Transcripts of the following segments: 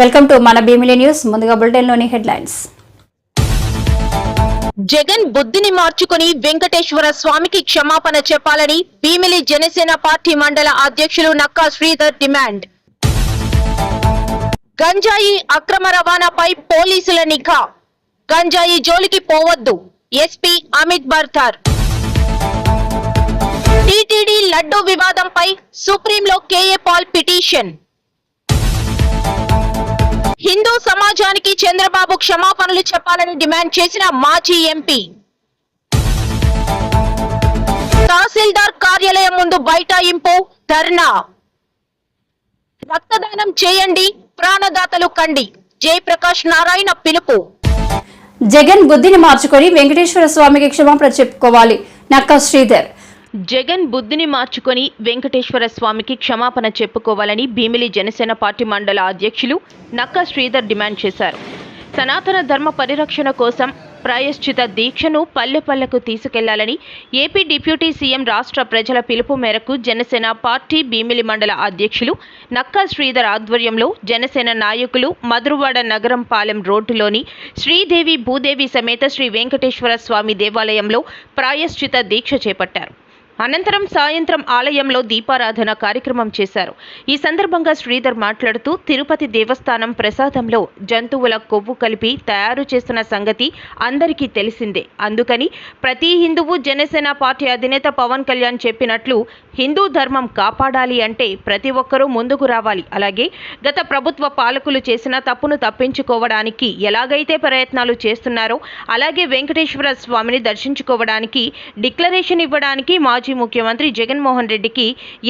Welcome to మన Bheemili news. ముందుగా bulletin లోని హెడ్లైన్స్. జగన్ బుద్ధిని మార్చుకుని వెంకటేశ్వర స్వామికి క్షమాపణ చెప్పాలని భీమిలి జనసేన పార్టీ మండల అధ్యక్షులు నక్కా శ్రీధర్ డిమాండ్. గంజాయి అక్రమ రవాణాపై పోలీసుల నిఘా. గంజాయి జోలికి పోవద్దు, ఎస్పీ అమిత్ బర్తార్. టీటీడీ లడ్డూ వివాదంపై సుప్రీంలో కేఏ పాల్ పిటిషన్. హిందూ సమాజానికి చంద్రబాబు క్షమాపణలు చెప్పాలని డిమాండ్ చేసిన మాజీ ఎంపీ. తహసీల్దార్ కార్యాలయం ముందు బైఠాయింపు, ధర్నా. రక్తదానం చేయండి, ప్రాణదాతలు కండి, జయప్రకాష్ నారాయణ పిలుపు. జగన్ బుద్ధిని మార్చుకొని వెంకటేశ్వర స్వామికి క్షమాపణ చెప్పుకోవాలి. నక్కా శ్రీధర్. జగన్ బుద్ధిని మార్చుకొని వెంకటేశ్వర స్వామికి క్షమాపణ చెప్పుకోవాలని భీమిలి జనసేన పార్టీ మండల అధ్యక్షులు నక్కా శ్రీధర్ డిమాండ్ చేశారు. సనాతన ధర్మ పరిరక్షణ కోసం ప్రాయశ్చిత దీక్షను పల్లెపల్లెకు తీసుకెళ్లాలని ఏపీ డిప్యూటీ సీఎం రాష్ట్ర ప్రజల పిలుపు మేరకు జనసేన పార్టీ భీమిలి మండల అధ్యక్షులు నక్కా శ్రీధర్ ఆధ్వర్యంలో జనసేన నాయకులు మధురవాడ నగరం పాలెం రోడ్డులోని శ్రీదేవి భూదేవి సమేత శ్రీ వెంకటేశ్వర స్వామి దేవాలయంలో ప్రాయశ్చిత దీక్ష చేపట్టారు. అనంతరం సాయంత్రం ఆలయంలో దీపారాధన కార్యక్రమం చేశారు. ఈ సందర్భంగా శ్రీధర్ మాట్లాడుతూ తిరుపతి దేవస్థానం ప్రసాదంలో జంతువుల కొవ్వు కలిపి తయారు చేస్తున్న సంగతి అందరికీ తెలిసిందే. అందుకని ప్రతి హిందువు జనసేన పార్టీ అధినేత పవన్ కళ్యాణ్ చెప్పినట్లు హిందూ ధర్మం కాపాడాలి అంటే ప్రతి ఒక్కరూ ముందుకు రావాలి. అలాగే గత ప్రభుత్వ పాలకులు చేసిన తప్పును తప్పించుకోవడానికి ఎలాగైతే ప్రయత్నాలు చేస్తున్నారో అలాగే వెంకటేశ్వర స్వామిని దర్శించుకోవడానికి డిక్లరేషన్ ఇవ్వడానికి మాజీ ముఖ్యమంత్రి జగన్మోహన్ రెడ్డికి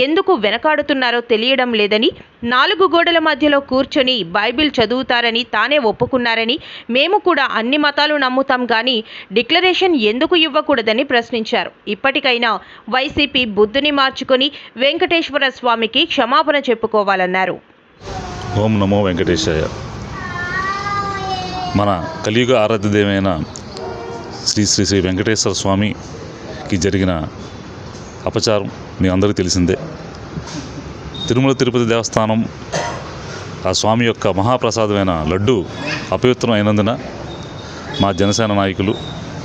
ఎందుకు వెనకాడుతున్నారో తెలియడం లేదని, 4 గోడల మధ్యలో కూర్చొని బైబిల్ చదువుతారని తానే ఒప్పుకున్నారని, మేము కూడా అన్ని మతాలు నమ్ముతాం కానీ డిక్లరేషన్ ఎందుకు ఇవ్వకూడదని ప్రశ్నించారు. ఇప్పటికైనా వైసీపీ బుద్ధిని మార్చుకొని వెంకటేశ్వర స్వామికి క్షమాపణ చెప్పుకోవాలన్నారు. ఓం నమో వెంకటేశాయ. మన కలియుగ ఆరాధ్యదేవైన శ్రీ శ్రీ శ్రీ వెంకటేశ్వర స్వామికి జరిగిన అపచారం మీ అందరికీ తెలిసిందే. తిరుమల తిరుపతి దేవస్థానం ఆ స్వామి యొక్క మహాప్రసాదమైన లడ్డు అపవిత్రం అయినందున మా జనసేన నాయకులు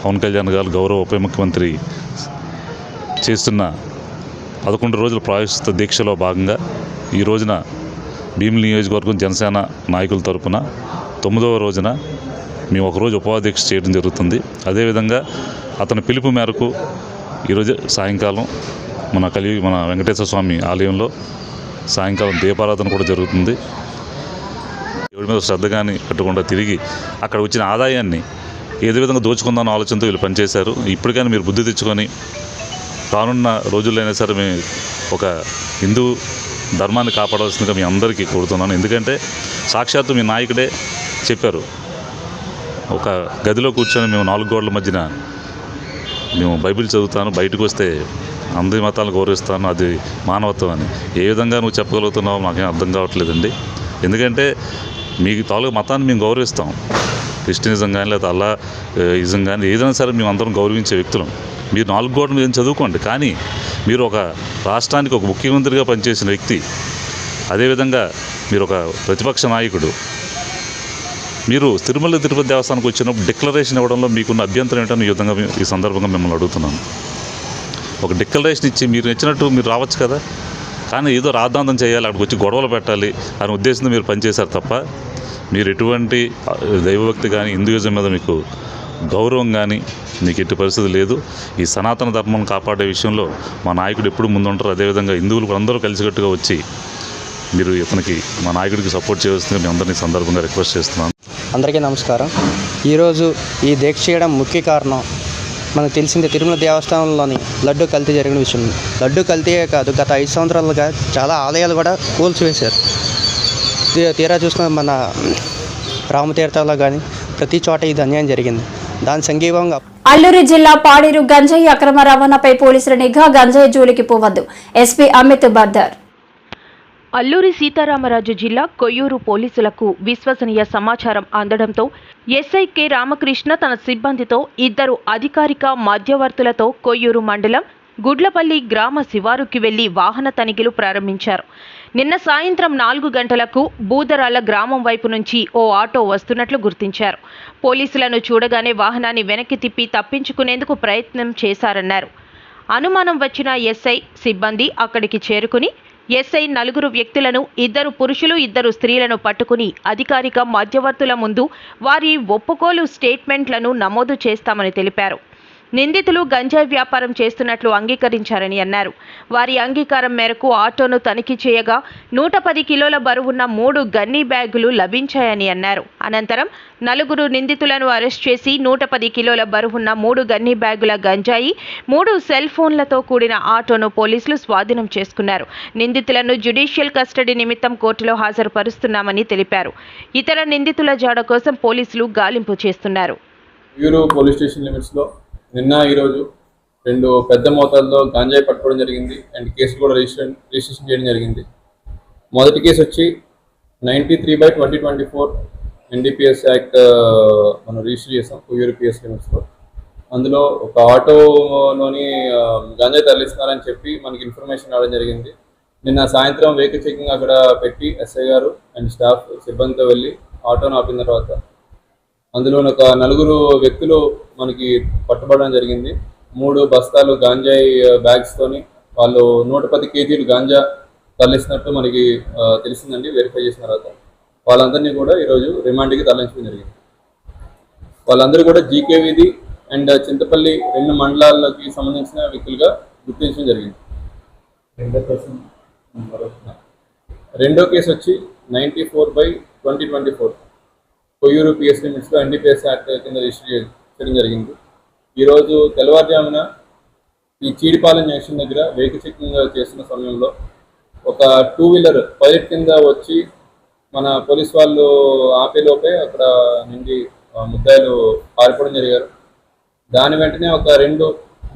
పవన్ కళ్యాణ్ గారు గౌరవ ఉప ముఖ్యమంత్రి చేస్తున్న 11 రోజుల ప్రాయశ్చిత్త దీక్షలో భాగంగా ఈ రోజున భీమిలి నియోజకవర్గం జనసేన నాయకుల తరపున 9వ రోజున మేము ఒకరోజు ఉపవాస దీక్ష చేయడం జరుగుతుంది. అదేవిధంగా అతని పిలుపు మేరకు ఈరోజు సాయంకాలం మన వెంకటేశ్వర స్వామి ఆలయంలో సాయంకాలం దీపారాధన కూడా జరుగుతుంది. ఎవరి మీద శ్రద్ధ కానీ పెట్టకుండా తిరిగి అక్కడ వచ్చిన ఆదాయాన్ని ఏదో విధంగా దోచుకుందామన్న ఆలోచనతో వీళ్ళు పనిచేశారు. ఇప్పటికైనా మీరు బుద్ధి తెచ్చుకొని రానున్న రోజుల్లో సరే మీ ఒక హిందూ ధర్మాన్ని కాపాడాల్సిందిగా మీ అందరికీ కోరుతున్నాను. ఎందుకంటే సాక్షాత్తు మీ నాయకుడే చెప్పారు, ఒక గదిలో కూర్చొని మేము 4 గోడల మధ్యన మేము బైబిల్ చదువుతాను, బయటకు వస్తే అందరి మతాలను గౌరవిస్తాను, అది మానవత్వం అని. ఏ విధంగా నువ్వు చెప్పగలుగుతున్నావో మాకేం అర్థం కావట్లేదండి. ఎందుకంటే మీ తాలూకు మతాన్ని మేము గౌరవిస్తాం, క్రిస్టియనిజం కానీ లేదా అల్లా ఇజం కానీ ఏదైనా సరే మేము అందరం గౌరవించే వ్యక్తులం. మీరు 4 గోడలు మీద చదువుకోండి, కానీ మీరు ఒక రాష్ట్రానికి ఒక ముఖ్యమంత్రిగా పనిచేసిన వ్యక్తి, అదేవిధంగా మీరు ఒక ప్రతిపక్ష నాయకుడు, మీరు తిరుమల తిరుపతి దేవస్థానానికి వచ్చినప్పుడు డిక్లరేషన్ ఇవ్వడంలో మీకున్న అభ్యంతరం ఏంటని ఈ విధంగా ఈ సందర్భంగా మిమ్మల్ని అడుగుతున్నాను. ఒక డిక్లరేషన్ ఇచ్చి మీరు నచ్చినట్టు మీరు రావచ్చు కదా, కానీ ఏదో రాద్ధాంతం చేయాలి, అక్కడికి వచ్చి గొడవలు పెట్టాలి అనే ఉద్దేశంతో మీరు పనిచేశారు తప్ప మీరు ఎటువంటి దైవభక్తి కానీ హిందూయిజం మీద మీకు గౌరవం కానీ మీకు ఎట్టి పరిస్థితి లేదు. ఈ సనాతన ధర్మం కాపాడే విషయంలో మా నాయకుడు ఎప్పుడు ముందుంటారు. అదేవిధంగా హిందువులు కూడా అందరూ కలిసికట్టుగా వచ్చి మీరు ఇతనికి మా నాయకుడికి సపోర్ట్ చేయవలసిందిగా మీ అందరినీ సందర్భంగా రిక్వెస్ట్ చేస్తున్నాను. అందరికీ నమస్కారం. ఈరోజు ఈ దీక్ష చేయడం ముఖ్య కారణం మనకు తెలిసిందే, తిరుమల దేవస్థానంలోని లడ్డు కల్తీ జరిగిన విషయం. లడ్డు కల్తీయే కాదు, గత 5 సంవత్సరాలుగా చాలా ఆలయాలు కూడా కూల్చివేశారు. తీరా చూసుకున్న మన రామతీర్థంలో కానీ ప్రతి చోట ఇది అన్యాయం జరిగింది. దాని సంఘీభంగా అల్లూరి జిల్లా పాడేరు గంజాయి అక్రమ రవాణాపై పోలీసుల నిఘా. గంజాయి జోలికి పోవద్దు, ఎస్పీ అమిత్ బర్దార్. అల్లూరి సీతారామరాజు జిల్లా కొయ్యూరు పోలీసులకు విశ్వసనీయ సమాచారం అందడంతో ఎస్ఐ కె రామకృష్ణ తన సిబ్బందితో 2 అధికారిక మధ్యవర్తులతో కొయ్యూరు మండలం గుడ్లపల్లి గ్రామ శివారుకి వెళ్లి వాహన తనిఖీలు ప్రారంభించారు. నిన్న సాయంత్రం 4 గంటలకు బూదరాల గ్రామం వైపు నుంచి ఓ ఆటో వస్తున్నట్లు గుర్తించారు. పోలీసులను చూడగానే వాహనాన్ని వెనక్కి తిప్పి తప్పించుకునేందుకు ప్రయత్నం చేశారన్నారు. అనుమానం వచ్చిన ఎస్ఐ సిబ్బంది అక్కడికి చేరుకుని ఎస్ఐ 4 వ్యక్తులను 2 పురుషులు 2 స్త్రీలను పట్టుకుని అధికారిక మధ్యవర్తుల ముందు వారి ఒప్పుకోలు స్టేట్మెంట్లను నమోదు చేస్తామని తెలిపారు. నిందితులు గంజాయి వ్యాపారం చేస్తున్నట్లు అంగీకరించారని అన్నారు. వారి అంగీకారం మేరకు ఆటోను తనిఖీ చేయగా 110 కిలోల బరువున్న 3 గన్నీ బ్యాగులు లభించాయని అన్నారు. అనంతరం 4 నిందితులను అరెస్ట్ చేసి 110 కిలోల బరువున్న 3 గన్నీ బ్యాగుల గంజాయి, 3 సెల్ ఫోన్లతో కూడిన ఆటోను పోలీసులు స్వాధీనం చేసుకున్నారు. నిందితులను జ్యుడిషియల్ కస్టడీ నిమిత్తం కోర్టులో హాజరుపరుస్తున్నామని తెలిపారు. ఇతర నిందితుల జాడ కోసం పోలీసులు గాలింపు చేస్తున్నారు. పోలీస్ స్టేషన్ లిమిట్స్లో నిన్న ఈరోజు 2 పెద్ద మోతాదులో గాంజాయి పట్టుకోవడం జరిగింది అండ్ కేసు కూడా రిజిస్ట్రేషన్ చేయడం జరిగింది. మొదటి కేసు వచ్చి 93/2024 NDPS యాక్ట్ మనం రిజిస్టర్ చేసాం యూరోపిఎస్ లిమిట్స్లో. అందులో ఒక ఆటోలోని గాంజాయి తరలిస్తున్నారని చెప్పి మనకి ఇన్ఫర్మేషన్ రావడం జరిగింది. నిన్న సాయంత్రం వెహికల్ చెకింగ్ అక్కడ పెట్టి ఎస్ఐ గారు అండ్ స్టాఫ్ సిబ్బందితో వెళ్ళి ఆటోను ఆపిన తర్వాత అందులో ఒక 4 వ్యక్తులు మనకి పట్టుబడడం జరిగింది. 3 బస్తాలు గాంజాయి బ్యాగ్స్తోని వాళ్ళు 110 కేజీలు గాంజా తరలిస్తున్నట్టు మనకి తెలిసిందండి. వెరిఫై చేసిన తర్వాత వాళ్ళందరినీ కూడా ఈరోజు రిమాండ్కి తరలించడం జరిగింది. వాళ్ళందరూ కూడా జీకే వీధి అండ్ చింతపల్లి 2 మండలాలకి సంబంధించిన వ్యక్తులుగా గుర్తించడం జరిగింది. రెండో కేసు వచ్చి 94/2024 కొయ్యూరు పిఎస్ లిమిట్స్లో NDPS యాక్ట్ కింద రిజిస్టర్ చేయడం జరిగింది. ఈరోజు తెల్లవారుజామున ఈ చీడిపాలెం జంక్షన్ దగ్గర వెహికల్ చెకింగ్ చేస్తున్న సమయంలో ఒక 2 వీలర్ పైలట్ కింద వచ్చి మన పోలీస్ వాళ్ళు ఆపేలోపే అక్కడ నుండి ముద్దాయిలు పారిపోవడం జరిగారు. దాని వెంటనే ఒక 2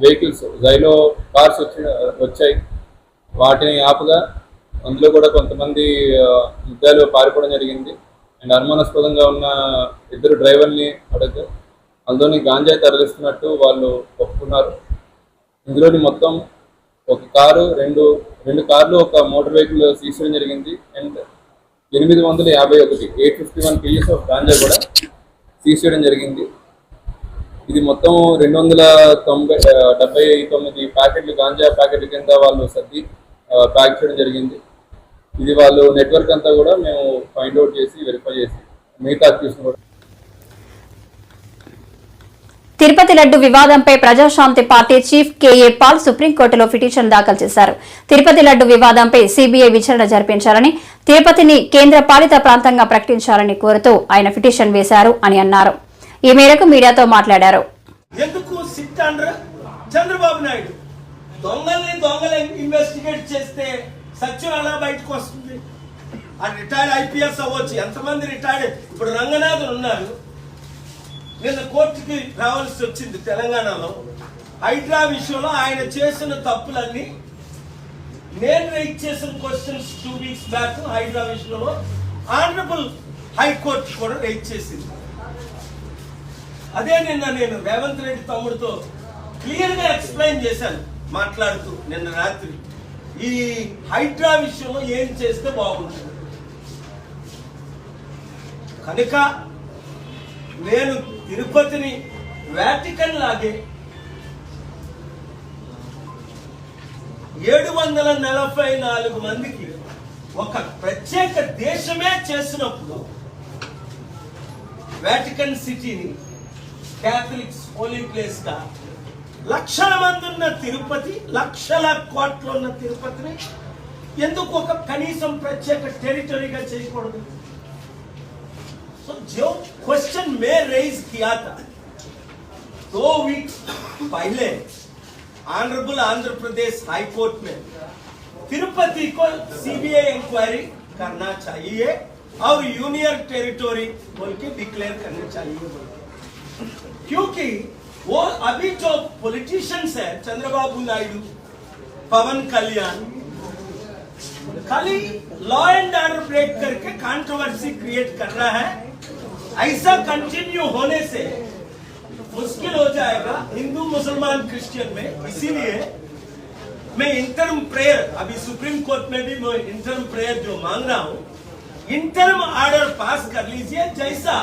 వెహికల్స్ జైలో కార్స్ వచ్చాయి. వాటిని ఆపగా అందులో కూడా కొంతమంది ముద్దాయిలు పారిపోవడం జరిగింది. అండ్ అనుమానాస్పదంగా ఉన్న 2 డ్రైవర్ని అడగ అందులోని గాంజాయి తరలిస్తున్నట్టు వాళ్ళు ఒప్పుకున్నారు. ఇందులోని మొత్తం ఒక కారు, 2 కార్లు, ఒక మోటార్ వెహికల్ సీజ్ చేయడం జరిగింది. అండ్ 851 kgs ఆఫ్ గాంజా కూడా సీజ్ చేయడం జరిగింది. ఇది మొత్తం 279 ప్యాకెట్లు గాంజా ప్యాకెట్ల కింద వాళ్ళు సర్ది ప్యాక్ చేయడం జరిగింది. ఇది వాళ్ళు నెట్వర్క్ అంతా కూడా మేము ఫైండ్ అవుట్ చేసి వెరిఫై చేసి మిగతా అక్యూస్ని కూడా. తిరుపతి లడ్డు వివాదంపై Praja Shanti party chief K A Paul సుప్రీంకోర్టులో పిటిషన్ దాఖలు చేశారు. తిరుపతి లడ్డు వివాదంపై సిబిఐ విచారణ జరిపించాలని, తిరుపతిని కేంద్ర పాలిత ప్రాంతంగా ప్రకటించాలని కోరుతూ ఆయన పిటిషన్ వేశారు అని అన్నారు. ఈ మేరకు మీడియాతో మాట్లాడారు. ఎందుకు సిట్ అండర్ చంద్రబాబు నాయుడు దొంగల్ని ఇన్వెస్టిగేట్ చేస్తే సత్యం అలా బయటకు వస్తుంది. ఆ రిటైర్డ్ IPS అవ్వచ్చు. ఎంతమంది రిటైర్డ్ ఇప్పుడు రంగనాథన్ ఉన్నారు. నిన్న కోర్టుకి రావాల్సి వచ్చింది తెలంగాణలో. హైడ్రా విషయంలో ఆయన చేసిన తప్పులన్నీ నేను రైట్ చేసిన క్వశ్చన్స్ 2 weeks బ్యాక్ హైడ్రా విషయంలో ఆనరబుల్ హైకోర్టు కూడా రైట్ చేసింది. అదే నిన్న నేను రేవంత్ రెడ్డి తమ్ముడితో క్లియర్ గా ఎక్స్ప్లెయిన్ చేశాను మాట్లాడుతూ నిన్న రాత్రి. ఈ హైడ్రా విషయంలో ఏం చేస్తే బాగుంటుంది కనుక నేను తిరుపతిని వాటికన్ లాగే 744 మందికి ఒక ప్రత్యేక దేశమే చేసినప్పుడు వాటికన్ సిటీని క్యాథలిక్స్ హోలీ ప్లేస్ గా లక్షల మంది ఉన్న తిరుపతి, లక్షల కోట్లు ఉన్న తిరుపతిని ఎందుకు ఒక కనీసం ప్రత్యేక టెరిటరీగా చేయకూడదు? సో जो क्वेश्चन मैं रेज किया था 2 weeks पहले honourable Andhra Pradesh high court में तिरुपति को CBI इंक्वायरी करना चाहिए और यूनियन टेरिटरी बोल के डिक्लेयर करना चाहिए, क्योंकि वो अभी जो पॉलिटिशियंस है चंद्रबाबू नायडू, पवन कल्याण, खाली लॉ एंड ऑर्डर ब्रेक करके कंट्रोवर्सी क्रिएट कर रहा है. ऐसा कंटिन्यू होने से मुश्किल हो जाएगा हिंदू, मुसलमान, क्रिश्चियन में. इसीलिए मैं इंटरम प्रेयर, अभी सुप्रीम कोर्ट में भी मैं इंटरम प्रेयर जो मांग रहा हूं, इंटरम ऑर्डर पास कर लीजिए, जैसा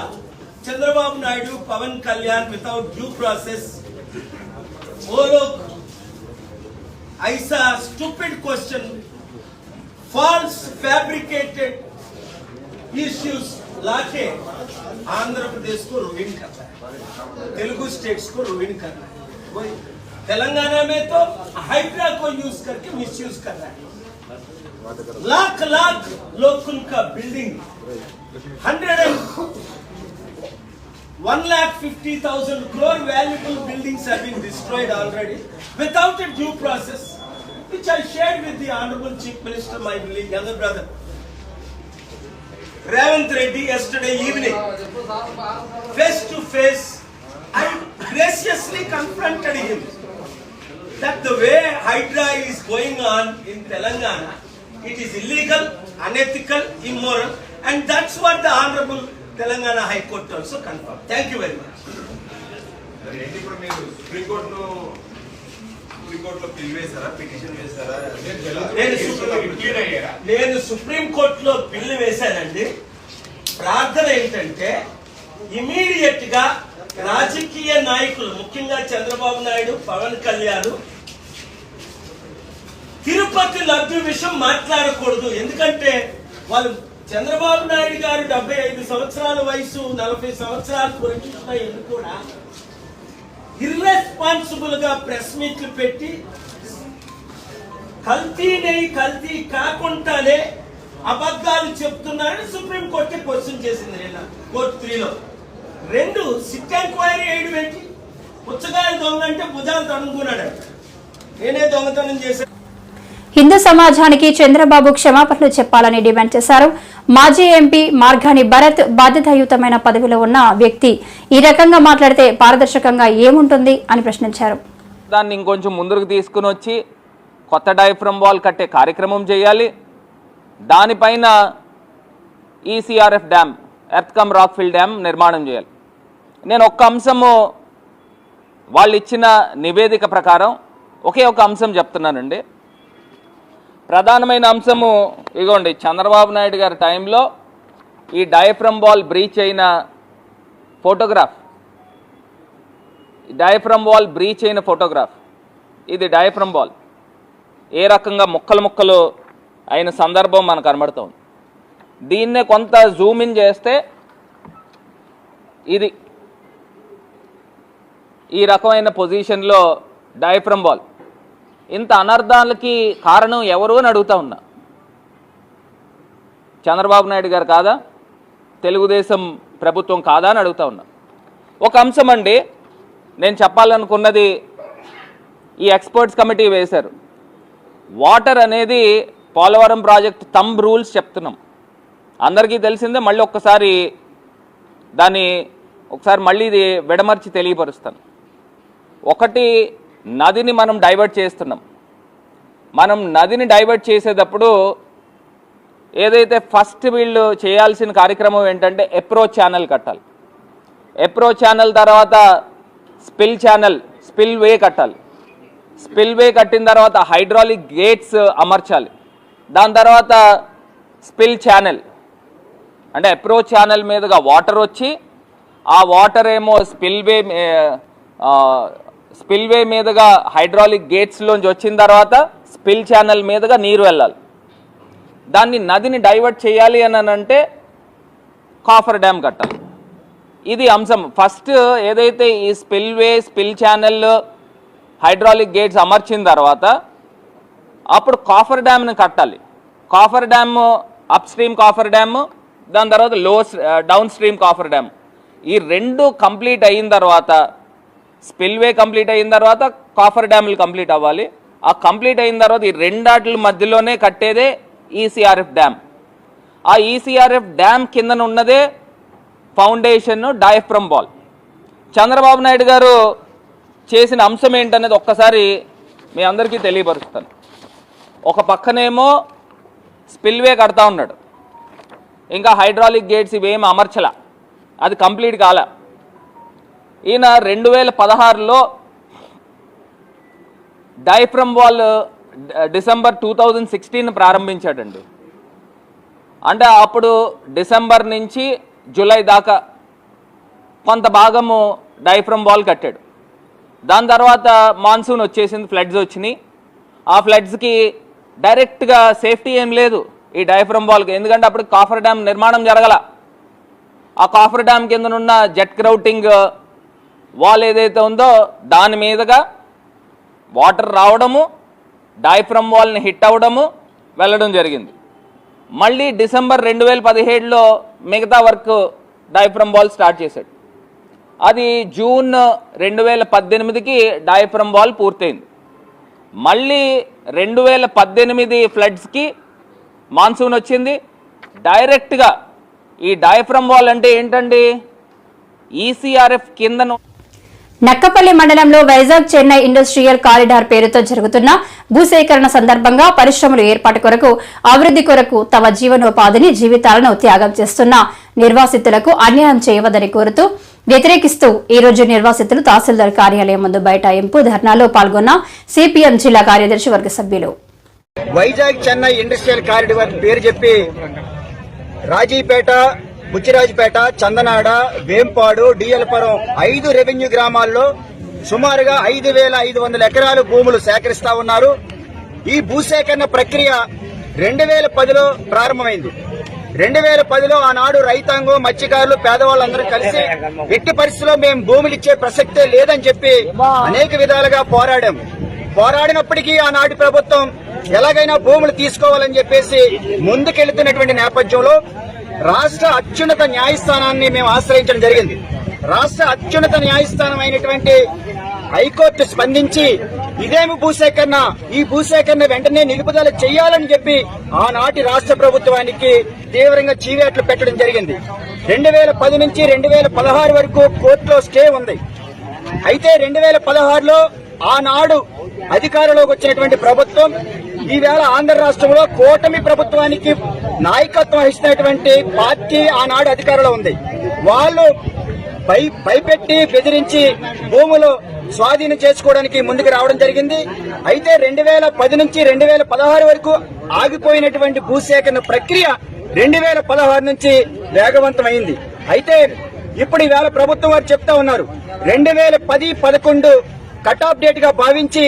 Chandrababu Naidu, Pawan Kalyan without due process वो लोग ऐसा stupid question, false fabricated issues लाके आंध्र प्रदेश को रुइन करना है, तेलुगु स्टेट्स को रुइन करना है। वही तेलंगाना में तो हाइड्रा को यूज करके मिसयूज कर रहा है। लाख लाख लोकल का building 1,50,000 crore valuable buildings have been destroyed already without a due process, which I shared with the Honorable Chief Minister, my younger brother, Ravant Reddy, yesterday evening. Face to face, I graciously confronted him that the way Hydra is going on in Telangana, it is illegal, unethical, immoral, and that's what the Honorable Telangana High Court also confirmed. Thank you very much. నేను supreme కోర్టులో bill వేశానండి. ప్రార్థన ఏంటంటే immediate గా రాజకీయ నాయకులు, ముఖ్యంగా చంద్రబాబు నాయుడు, పవన్ కళ్యాణ్ తిరుపతి లడ్డు విషయం మాట్లాడకూడదు. ఎందుకంటే వాళ్ళు చంద్రబాబు నాయుడు గారు 75 సంవత్సరాల వయసు, 40 సంవత్సరాలు పొలిటిక్స్లో కూడా ఇర్రెస్పాన్సిబుల్ గా ప్రెస్ మీట్లు పెట్టి కల్తీ కాకుండానే అబద్ధాలు చెప్తున్నారని సుప్రీం కోర్టు క్వశ్చన్ చేసింది. నిన్న కోర్టు 3లో 2 సిట్ ఎంక్వైరీ వేయడం ఏంటి? పుచ్చకాయలు దొంగ అంటే భుజాలు తడుముకున్నాడు. నేనే దొంగతనం చేశాను. హిందూ సమాజానికి చంద్రబాబు క్షమాపణలు చెప్పాలని డిమాండ్ చేశారు. మాజీ ఎంపీ మార్గాని భరత్ బాధ్యతాయుతమైన పదవిలో ఉన్న వ్యక్తి ఈ రకంగా మాట్లాడితే పారదర్శకంగా ఏముంటుంది అని ప్రశ్నించారు. దాన్ని ఇంకొంచెం ముందుకు తీసుకుని వచ్చి కొత్త డయాఫ్రమ్ వాల్ కట్టే కార్యక్రమం చేయాలి. దానిపైన ECRF dam, earth cum rock fill dam నిర్మాణం చేయాలి. నేను ఒక్క అంశము వాళ్ళు ఇచ్చిన నివేదిక ప్రకారం ఒకే ఒక అంశం చెప్తున్నానండి. ప్రధానమైన అంశము ఇగోండి, చంద్రబాబు నాయుడు గారి టైంలో ఈ డయాఫ్రమ్ వాల్ బ్రీచ్ అయిన ఫోటోగ్రాఫ్, ఇది డయాఫ్రమ్ వాల్ ఏ రకంగా ముక్కలు అయిన సందర్భం మనకు కనబడుతుంది. దీన్నే కొంత జూమ్ ఇన్ చేస్తే ఇది ఈ రకమైన పొజిషన్లో డయాఫ్రమ్ వాల్. ఇంత అనర్థాలకి కారణం ఎవరు అని అడుగుతా ఉన్నా. చంద్రబాబు నాయుడు గారు కాదా? తెలుగుదేశం ప్రభుత్వం కాదా అని అడుగుతా ఉన్నా. ఒక అంశం అండి నేను చెప్పాలనుకున్నది, ఈ ఎక్స్పర్ట్స్ కమిటీ వేశారు. వాటర్ అనేది పోలవరం ప్రాజెక్ట్ థంబ్ రూల్స్ చెప్తున్నాం, అందరికీ తెలిసిందే. మళ్ళీ ఒకసారి మళ్ళీ ఇది విడమర్చి తెలియపరుస్తాను. ఒకటి, నదిని మనం డైవర్ట్ చేస్తున్నాం. మనం నదిని డైవర్ట్ చేసేటప్పుడు ఏదైతే ఫస్ట్ వీళ్ళు చేయాల్సిన కార్యక్రమం ఏంటంటే అప్రోచ్ ఛానల్ కట్టాలి. అప్రోచ్ ఛానల్ తర్వాత స్పిల్ వే కట్టాలి. స్పిల్ వే కట్టిన తర్వాత హైడ్రాలిక్ గేట్స్ అమర్చాలి. దాని తర్వాత స్పిల్ ఛానల్ అంటే అప్రోచ్ ఛానల్ మీదుగా వాటర్ వచ్చి ఆ వాటర్ ఏమో స్పిల్వే మీదుగా హైడ్రాలిక్ గేట్స్లోంచి వచ్చిన తర్వాత స్పిల్ ఛానల్ మీదుగా నీరు వెళ్ళాలి. నదిని డైవర్ట్ చేయాలి అని అంటే కాఫర్ డ్యామ్ కట్టాలి. ఇది అంశం. ఫస్ట్ ఏదైతే ఈ స్పిల్ ఛానల్ హైడ్రాలిక్ గేట్స్ అమర్చిన తర్వాత అప్పుడు కాఫర్ డ్యామ్ని కట్టాలి. Coffer dam up stream coffer dam, దాని తర్వాత డౌన్ స్ట్రీమ్ కాఫర్ డ్యామ్. ఈ రెండు కంప్లీట్ అయిన తర్వాత, స్పిల్వే కంప్లీట్ అయిన తర్వాత కాఫర్ డ్యామ్లు కంప్లీట్ అవ్వాలి. ఆ కంప్లీట్ అయిన తర్వాత ఈ రెండాట్ల మధ్యలోనే కట్టేదే ఈసీఆర్ఎఫ్ డ్యామ్. ఆ ఈసీఆర్ఎఫ్ డ్యామ్ కిందన ఉన్నదే foundation diaphragm wall. Chandrababu Naidu గారు చేసిన అంశం ఏంటనేది ఒక్కసారి మీ అందరికీ తెలియపరుస్తాను. ఒక పక్కనేమో స్పిల్వే కడతా ఉన్నాడు, ఇంకా హైడ్రాలిక్ గేట్స్ ఇవేమి అమర్చలా, అది కంప్లీట్ కాల. ఈయన 2016లో డయాఫ్రమ్ వాల్ డిసెంబర్ 2016 ప్రారంభించాడండి. అంటే అప్పుడు డిసెంబర్ నుంచి జూలై దాకా కొంత భాగము డైఫ్రమ్ వాల్ కట్టాడు. దాని తర్వాత మాన్సూన్ వచ్చేసింది, ఫ్లడ్స్ వచ్చినాయి. ఆ ఫ్లడ్స్కి డైరెక్ట్గా సేఫ్టీ ఏం లేదు ఈ డైఫ్రమ్ వాల్కి, ఎందుకంటే అప్పుడు కాఫర్ డ్యామ్ నిర్మాణం జరగల. ఆ కాఫర్ డ్యామ్ కిందనున్న జెట్ గ్రౌటింగ్ వాల్ ఏదైతే ఉందో దాని మీదుగా వాటర్ రావడము, డైఫ్రమ్ వాల్ని హిట్ అవ్వడము, వెళ్ళడం జరిగింది. మళ్ళీ డిసెంబర్ 2017లో మిగతా వర్క్ డైఫ్రమ్ వాల్ స్టార్ట్ చేశాడు. అది జూన్ 2018కి డైఫ్రమ్ వాల్ పూర్తయింది. మళ్ళీ 2018 ఫ్లడ్స్కి మాన్సూన్ వచ్చింది. డైరెక్ట్గా ఈ డైఫ్రమ్ వాల్ అంటే ఏంటండి, ఈసీఆర్ఎఫ్ కిందను నక్కపల్లి మండలంలో వైజాగ్ చెన్నై ఇండస్ట్రియల్ కారిడార్ పేరుతో జరుగుతున్న భూసేకరణ సందర్భంగా పరిశ్రమల ఏర్పాటు కొరకు, అభివృద్ది కొరకు తమ జీవనోపాధిని, జీవితాలను త్యాగం చేస్తున్న నిర్వాసితులకు అన్యాయం చేయవద్దని కోరుతూ వ్యతిరేకిస్తూ ఈ రోజు నిర్వాసితులు తహసీల్దార్ కార్యాలయం ముందు బైఠాయింపు ధర్నాలో పాల్గొన్న సిపిఎం జిల్లా కార్యదర్శి వర్గ సభ్యులు. వైజాగ్ చెన్నై ఇండస్ట్రియల్ కారిడార్ పేరు చెప్పి రాజీపేట, బుచ్చిరాజుపేట, చందనాడ, వేంపాడు, డిఎల్పురం 5 రెవెన్యూ గ్రామాల్లో సుమారుగా 5,500 ఎకరాలు భూములు సేకరిస్తా ఉన్నారు. ఈ భూసేకరణ ప్రక్రియ 2010లో ప్రారంభమైంది. 2010లో ఆనాడు రైతాంగం, మత్స్యకారులు, పేదవాళ్ళందరూ కలిసి ఎట్టి పరిస్థితుల్లో మేము భూములు ఇచ్చే ప్రసక్తే లేదని చెప్పి అనేక విధాలుగా పోరాడినప్పటికీ ఆనాటి ప్రభుత్వం ఎలాగైనా భూములు తీసుకోవాలని చెప్పేసి ముందుకెళ్తున్నటువంటి నేపథ్యంలో రాష్ట్ర అత్యున్నత న్యాయస్థానాన్ని మేము ఆశ్రయించడం జరిగింది. రాష్ట్ర అత్యున్నత న్యాయస్థానం అయినటువంటి హైకోర్టు స్పందించి ఇదేమి భూసేకరణ, ఈ భూసేకరణ వెంటనే నిలుపుదల చేయాలని చెప్పి ఆనాటి రాష్ట్ర ప్రభుత్వానికి తీవ్రంగా చీవేట్లు పెట్టడం జరిగింది. 2010 నుంచి 2016 వరకు కోర్టులో స్టే ఉంది. అయితే 2016లో ఆనాడు అధికారంలోకి వచ్చినటువంటి ప్రభుత్వం ఈవేళ ఆంధ్ర రాష్ట్రంలో కూటమి ప్రభుత్వానికి నాయకత్వం వహిస్తున్నటువంటి పార్టీ ఆనాడు అధికారంలో ఉంది. వాళ్ళు భయపెట్టి బెదిరించి భూములు స్వాధీనం చేసుకోవడానికి ముందుకు రావడం జరిగింది. అయితే 2010 నుంచి 2016 వరకు ఆగిపోయినటువంటి భూసేకరణ ప్రక్రియ 2016 నుంచి వేగవంతమైంది. అయితే ఇప్పుడు ఈవేళ ప్రభుత్వం వారు చెప్తా ఉన్నారు 2010-11 కట్ ఆఫ్ డేట్ గా భావించి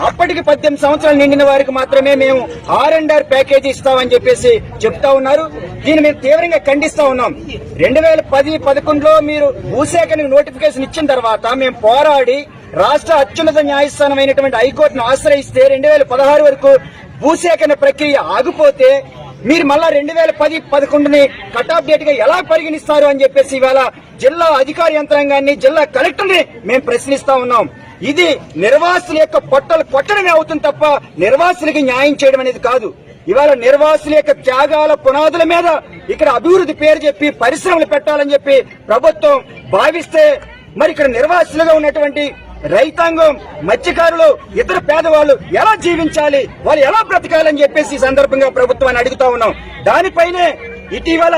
అప్పటికి 18 సంవత్సరాలు నిండిన వారికి మాత్రమే మేము R&R ప్యాకేజీ ఇస్తామని చెప్పేసి చెప్తా ఉన్నారు. దీన్ని మేము తీవ్రంగా ఖండిస్తా ఉన్నాం. 2010-11లో మీరు భూసేకరణ నోటిఫికేషన్ ఇచ్చిన తర్వాత మేము పోరాడి రాష్ట్ర అత్యున్నత న్యాయస్థానం అయినటువంటి హైకోర్టును ఆశ్రయిస్తే 2016 వరకు భూసేకరణ ప్రక్రియ ఆగిపోతే మీరు మళ్ళా 2010-11ని కట్ ఆఫ్ డేట్ గా ఎలా పరిగణిస్తారు అని చెప్పేసి ఇవాళ జిల్లా అధికార యంత్రాంగాన్ని, జిల్లా కలెక్టర్ని మేము ప్రశ్నిస్తా ఉన్నాం. ఇది నిర్వాసుల యొక్క పొట్టలు కొట్టడమే అవుతుంది తప్ప నిర్వాసులకి న్యాయం చేయడం అనేది కాదు. ఇవాళ నిర్వాసుల యొక్క త్యాగాల పునాదుల మీద ఇక్కడ అభివృద్ధి పేరు చెప్పి పరిశ్రమలు పెట్టాలని చెప్పి ప్రభుత్వం భావిస్తే మరి ఇక్కడ నిర్వాసులుగా ఉన్నటువంటి రైతాంగం, మత్స్యకారులు, ఇతర పేదవాళ్ళు ఎలా జీవించాలి, వాళ్ళు ఎలా బ్రతకాలని చెప్పేసి ఈ సందర్భంగా ప్రభుత్వాన్ని అడుగుతా ఉన్నాం. దానిపైనే ఇటీవల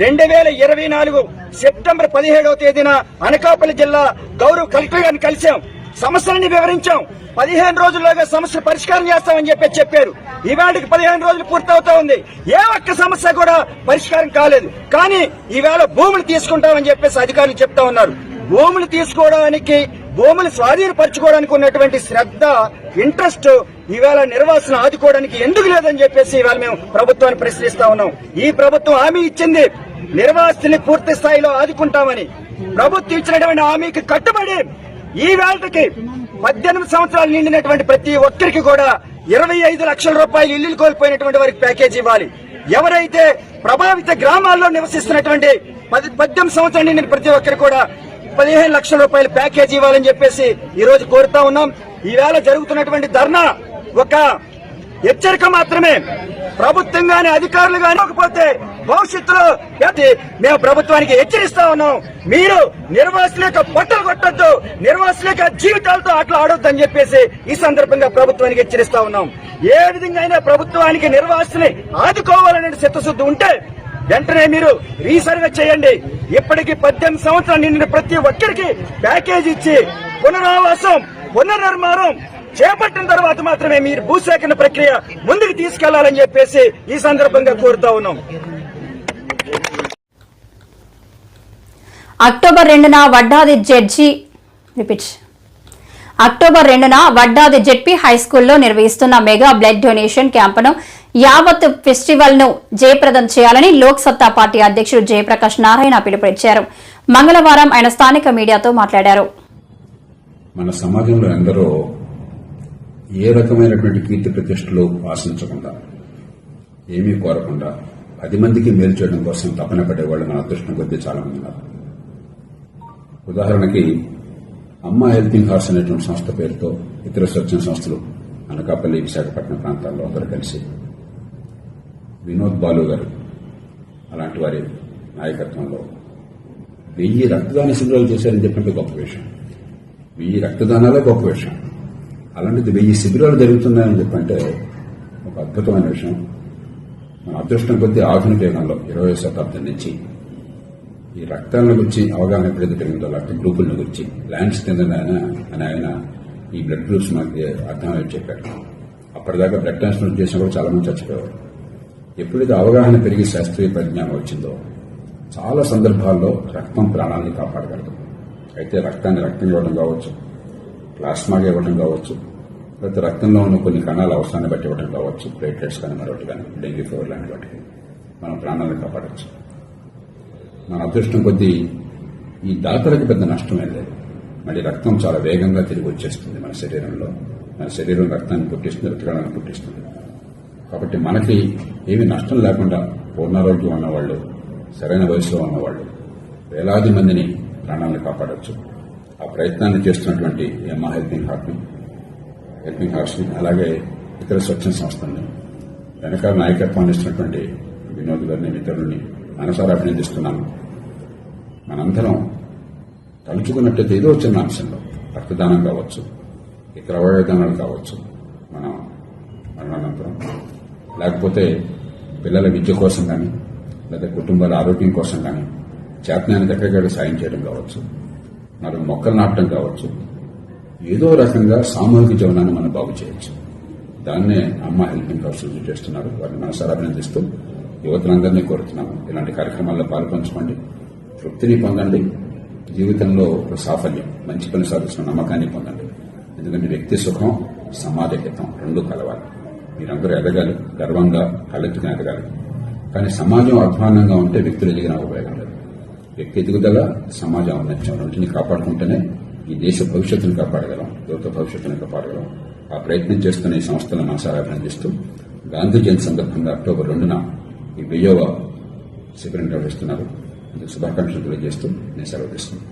2024 సెప్టెంబర్ 17వ తేదీన అనకాపల్లి జిల్లా గౌరవ కలెక్టర్ గారిని కలిశాం. సమస్యలని వివరించాం. 15 రోజుల్లోగా సమస్య పరిష్కారం చేస్తామని చెప్పారు. ఈవేళకి 15 రోజులు పూర్తవుతా ఉంది. ఏ ఒక్క సమస్య కూడా పరిష్కారం కాలేదు. కానీ ఈవేళ భూములు తీసుకుంటామని చెప్పేసి అధికారులు చెప్తా ఉన్నారు. భూములు తీసుకోవడానికి, భూములు స్వాధీనపరచుకోవడానికి ఉన్నటువంటి శ్రద్ధ, ఇంట్రెస్ట్ ఈవేళ నిర్వాసన ఆదుకోవడానికి ఎందుకు లేదని చెప్పేసి ఇవాళ మేము ప్రభుత్వాన్ని ప్రశ్నిస్తా ఉన్నాం. ఈ ప్రభుత్వం హామీ ఇచ్చింది నిర్వాసితుల్ని పూర్తి స్థాయిలో ఆదుకుంటామని. ప్రభుత్వం ఇచ్చినటువంటి హామీకి కట్టుబడి ఈ వేళకి 18 సంవత్సరాలు నిండినటువంటి ప్రతి ఒక్కరికి కూడా 25 లక్షల రూపాయలు ఇల్లు కోల్పోయినటువంటి వారికి ప్యాకేజీ ఇవ్వాలి. ఎవరైతే ప్రభావిత గ్రామాల్లో నివసిస్తున్నటువంటి 18 సంవత్సరాలు నిండిన ప్రతి ఒక్కరికి కూడా 15 లక్షల రూపాయల ప్యాకేజీ ఇవ్వాలని చెప్పేసి ఈ రోజు కోరుతా ఉన్నాం. ఈవేళ జరుగుతున్నటువంటి ధర్నా ఒక హెచ్చరిక మాత్రమే. ప్రభుత్వం గాని, అధికారులు గాని ఇవ్వకపోతే భవిష్యత్తులో మేము ప్రభుత్వానికి హెచ్చరిస్తా ఉన్నాం. మీరు నిర్వాసుల యొక్క పొట్టలు కొట్టొద్దు, నిర్వాసుల యొక్క జీవితాలతో ఆటలు ఆడొద్దు అని చెప్పేసి ఈ సందర్భంగా ప్రభుత్వానికి హెచ్చరిస్తా ఉన్నాం. ఏ విధంగా అయినా ప్రభుత్వానికి నిర్వాసుని ఆదుకోవాలనే చిత్తశుద్ధి ఉంటే వెంటనే మీరు రీసర్వే చేయండి. ఇప్పటికి 18 సంవత్సరాలు నిండిన ప్రతి ఒక్కరికి ప్యాకేజ్ ఇచ్చి పునరావాసం, పునర్నిర్మాణం చేపట్టిన తర్వాత మాత్రమే మీరు భూసేకరణ ప్రక్రియ ముందుకు తీసుకెళ్లాలని చెప్పేసి ఈ సందర్భంగా కోరుతా ఉన్నాం. అక్టోబర్ 2న వడ్డాది జెడ్పీ హైస్కూల్లో నిర్వహిస్తున్న మెగా బ్లడ్ డొనేషన్ క్యాంపును యావత్ ఫెస్టివల్ ను జయప్రదం చేయాలని లోక్ సత్తా పార్టీ అధ్యక్షుడు జయప్రకాష్ నారాయణ పిలుపునిచ్చారు. మంగళవారం ఆయన స్థానిక మీడియాతో మాట్లాడారు. మన సమాజంలో ఎందరో ఏ రకమైనటువంటి కీర్తి ప్రతిష్టలు ఆశించకుండా, ఏమీ కోరకుండా 10 మందికి మేలు చేయడం కోసం తపన పడేవాళ్ళు మన అదృష్టం కొద్దీ చాలా మంది ఉన్నారు. ఉదాహరణకి అమ్మ హెల్పింగ్ హార్స్ అనేటువంటి సంస్థ పేరుతో ఇతర స్వచ్ఛంద సంస్థలు అనకాపల్లి, విశాఖపట్నం ప్రాంతాల్లో అందరూ కలిసి వినోద్ బాలు గారు అలాంటి వారి నాయకత్వంలో 1000 రక్తదాన శిబిరాలు చేశారని చెప్పినట్టు గొప్ప విషయం. 1000 రక్తదానాలే గొప్ప విషయం. అలాంటిది 1000 శిబిరాలు జరుగుతున్నాయని చెప్పంటే ఒక అద్భుతమైన విషయం. మన అదృష్టం కొద్దీ ఆధునిక యుగంలో 20వ శతాబ్దం నుంచి ఈ రక్తాల గురించి అవగాహన ఎప్పుడైతే పెరిగిందో, రక్త గ్రూపులను గురించి ల్యాండ్స్ కింద అని ఆయన ఈ బ్లడ్ గ్రూప్స్ మనకి అర్థమయ్యే చెప్పారు. అప్పటిదాకా బ్లడ్ ట్రాన్స్ఫర్ చేసినా కూడా చాలా మంది చచ్చిపోయేవారు. ఎప్పుడైతే అవగాహన పెరిగి శాస్త్రీయ పరిజ్ఞానం వచ్చిందో చాలా సందర్భాల్లో రక్తం ప్రాణాలను కాపాడగలదు. అయితే రక్తం ఇవ్వడం కావచ్చు, ప్లాస్మాగా ఇవ్వడం కావచ్చు, లేకపోతే రక్తంలో ఉన్న కొన్ని కణాల అవసరాన్ని బట్టి ఇవ్వడం కావచ్చు, ప్లేట్లెట్స్ కానీ మరొకటి కానీ, డెంగ్యూ ఫీవర్ లాంటి వాటికి మనం ప్రాణాలను కాపాడవచ్చు. మన అదృష్టం కొద్దీ ఈ దాతలకు పెద్ద నష్టమే లేదు. మళ్ళీ రక్తం చాలా వేగంగా తిరిగి వచ్చేస్తుంది మన శరీరంలో. మన శరీరం రక్తాన్ని పుట్టిస్తుంది, రక్తకణాలను పుట్టిస్తుంది. కాబట్టి మనకి ఏమీ నష్టం లేకుండా పూర్ణారోగ్యం ఉన్నవాళ్ళు, సరైన వయసులో ఉన్నవాళ్ళు వేలాది మందిని ప్రాణాలను కాపాడవచ్చు. ఆ ప్రయత్నాన్ని చేస్తున్నటువంటి అమ్మ హెల్పింగ్ హార్ట్స్ని అలాగే ఇతర స్వచ్ఛంద సంస్థల్ని వెనకాల నాయకత్వాన్ని ఇస్తున్నటువంటి వినోద్ గారిని, మిత్రులని మనసారా అభినందిస్తున్నాను. మనందరం తలుచుకున్నట్టయితే ఏదో చిన్న అంశంలో రక్తదానం కావచ్చు, ఇతర అవయవదానాలు కావచ్చు, మన మరణానంతరం, లేకపోతే పిల్లల విద్య కోసం కానీ, లేదా కుటుంబాల ఆరోగ్యం కోసం కానీ చేతనానికి ఎక్కడికక్కడ సాయం చేయడం కావచ్చు, మరి మొక్కలు నాటడం కావచ్చు, ఏదో రకంగా సామూహిక జీవనాన్ని మనం బాగు చేయొచ్చు. దాన్నే అమ్మ హెల్పింగ్ హార్ట్స్ చేస్తున్నారు. వారిని మనసారా అభినందిస్తూ యువతులందరినీ కోరుతున్నాము. ఇలాంటి కార్యక్రమాల్లో పాల్పంచుకోండి, తృప్తిని పొందండి, జీవితంలో ఒక సాఫల్యం, మంచి పని సాధిస్తున్న నమ్మకాన్ని పొందండి. ఎందుకంటే వ్యక్తి సుఖం, సమాజ హితం రెండూ కలవాలి. మీరందరూ ఎదగాలి, గర్వంగా కళ్ళెత్తుకుని ఎదగాలి. కానీ సమాజం అధ్వానంగా ఉంటే వ్యక్తులు ఎదిగిన ఉపయోగం లేదు. వ్యక్తి ఎదుగుదల, సమాజ ఔన్నత్యం రెంటిని కాపాడుకుంటేనే ఈ దేశ భవిష్యత్తును కాపాడగలం, యువత భవిష్యత్తును కాపాడగలం. ఆ ప్రయత్నం చేస్తున్న ఈ సంస్థలను మనసారా అభినందిస్తూ గాంధీ జయంతి సందర్భంగా అక్టోబర్ 2న ఈ 1000వ శిబిరం నిర్వహిస్తున్నారు. శుభాకాంక్షలు తెలియజేస్తూ నేను సెలవు తీసుకున్నాను.